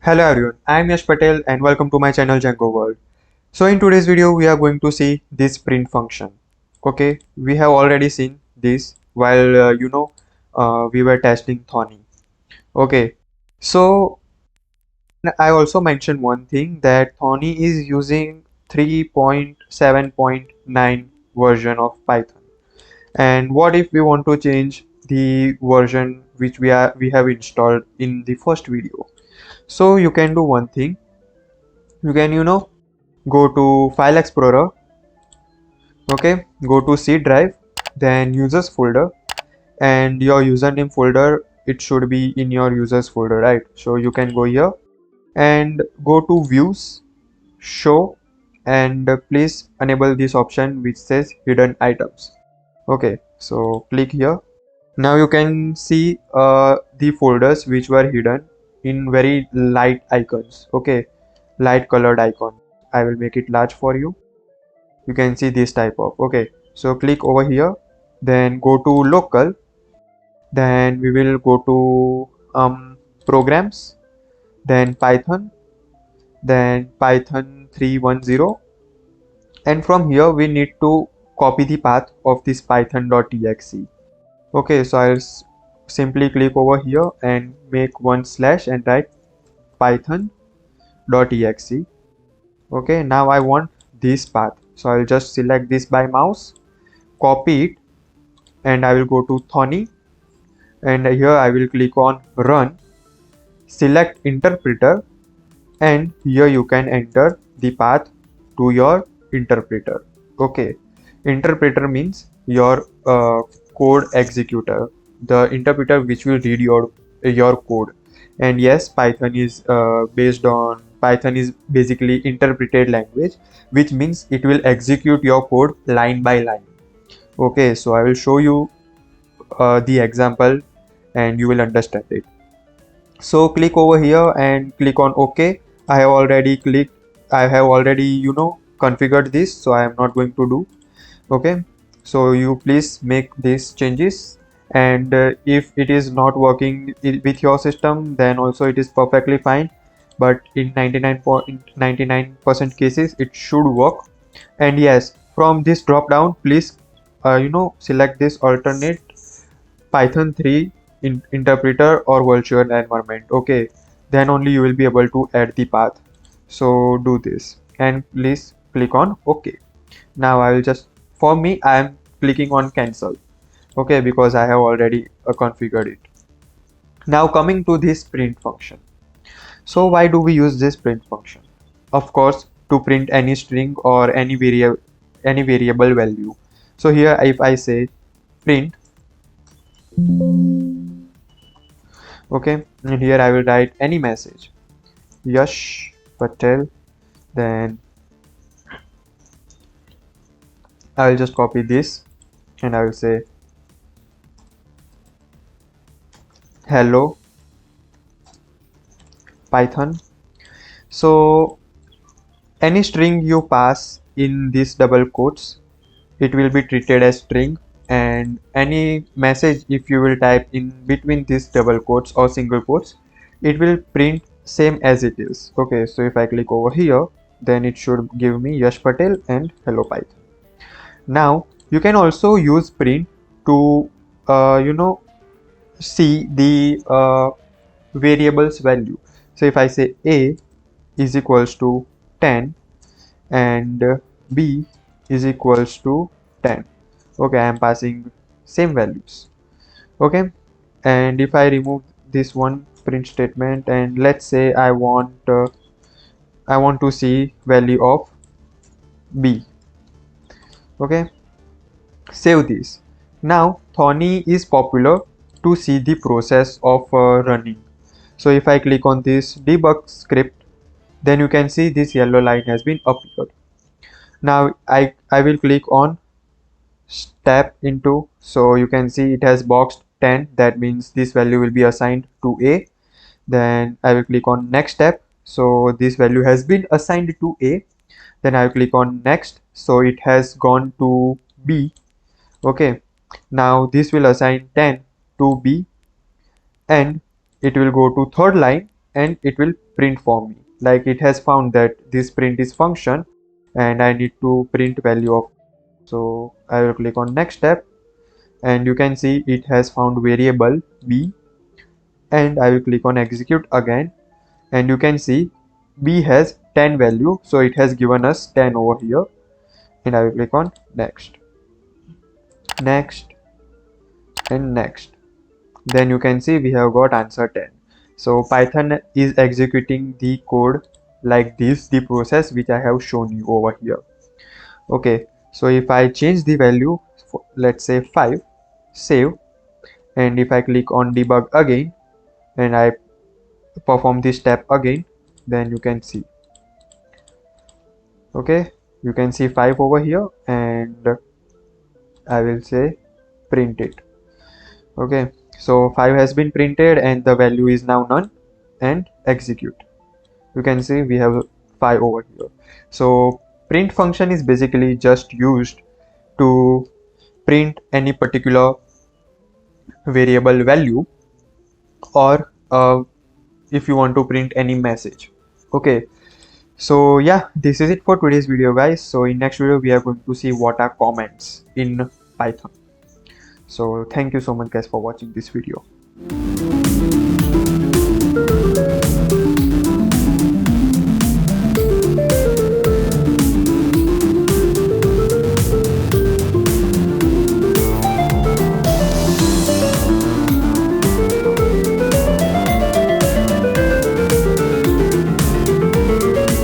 Hello everyone, I am Yash Patel and welcome to my channel Django World. So in today's video we are going to see this print function. Okay, we have already seen this while we were testing Thorny. Okay, so I also mentioned one thing that Thorny is using 3.7.9 version of Python. And what if we want to change the version which we have installed in the first video? So you can do one thing. You can go to File Explorer. Okay, go to C drive, then users folder, and your username folder, it should be in your users folder, right? So you can go here and go to views, show, and please enable this option which says hidden items. Okay, so click here. Now you can see the folders which were hidden in very light icons. Okay, light colored icon. I will make it large for you. You can see this type of. Okay, so click over here, then go to local, then we will go to programs, then Python 310, and from here we need to copy the path of this python.exe. Okay, so I'll simply click over here and make one slash and write python.exe. Okay, now I want this path, so I'll just select this by mouse, copy it, and I will go to Thorny, and here I will click on run, select interpreter, and here you can enter the path to your interpreter. Okay, interpreter means your code executor, the interpreter which will read your code. And yes, Python is basically interpreted language, which means it will execute your code line by line. Okay, so I will show you the example and you will understand it. So click over here and click on OK. I have already configured this, so I am not going to do. Okay, so you please make these changes, and if it is not working with your system, then also it is perfectly fine, but in 99% cases it should work. And yes, from this drop down, please select this alternate Python 3 interpreter or virtual environment. Okay, then only you will be able to add the path. So do this and please click on OK. Now I will just, for me, I am clicking on cancel. Okay, because I have already configured it. Now coming to this print function. So why do we use this print function? Of course, to print any string or any variable value. So here if I say print, okay, and here I will write any message, Yash Patel, then I will just copy this and I will say hello Python. So any string you pass in these double quotes, it will be treated as string, and any message if you will type in between these double quotes or single quotes, it will print same as it is. Okay, so if I click over here, then it should give me Yash Patel and hello Python. Now you can also use print to see the variables value. So if I say a is equals to 10 and b is equals to 10, okay, I am passing same values. Okay, and if I remove this one print statement and let's say I want to see value of b. Okay, save this. Now Thorny is popular to see the process of running. So if I click on this debug script, then you can see this yellow line has been appeared. Now I will click on step into, so you can see it has boxed 10, that means this value will be assigned to a. Then I will click on next step, so this value has been assigned to a. Then I will click on next, so it has gone to b. Okay, now this will assign 10 to b, and it will go to third line and it will print for me. Like it has found that this print is function and I need to print value of. So I will click on next step, and you can see it has found variable b, and I will click on execute again, and you can see b has 10 value, so it has given us 10 over here, and I will click on next, next, and next. Then you can see we have got answer 10. So Python is executing the code like this, the process which I have shown you over here. Okay, so if I change the value for, let's say 5, save, and if I click on debug again and I perform this step again, then you can see, okay, you can see 5 over here, and I will say print it. Okay, so 5 has been printed and the value is now none, and execute. You can see we have 5 over here. So print function is basically just used to print any particular variable value, or if you want to print any message. Okay, so yeah, this is it for today's video, guys. So in next video we are going to see what are comments in Python. So thank you so much, guys, for watching this video.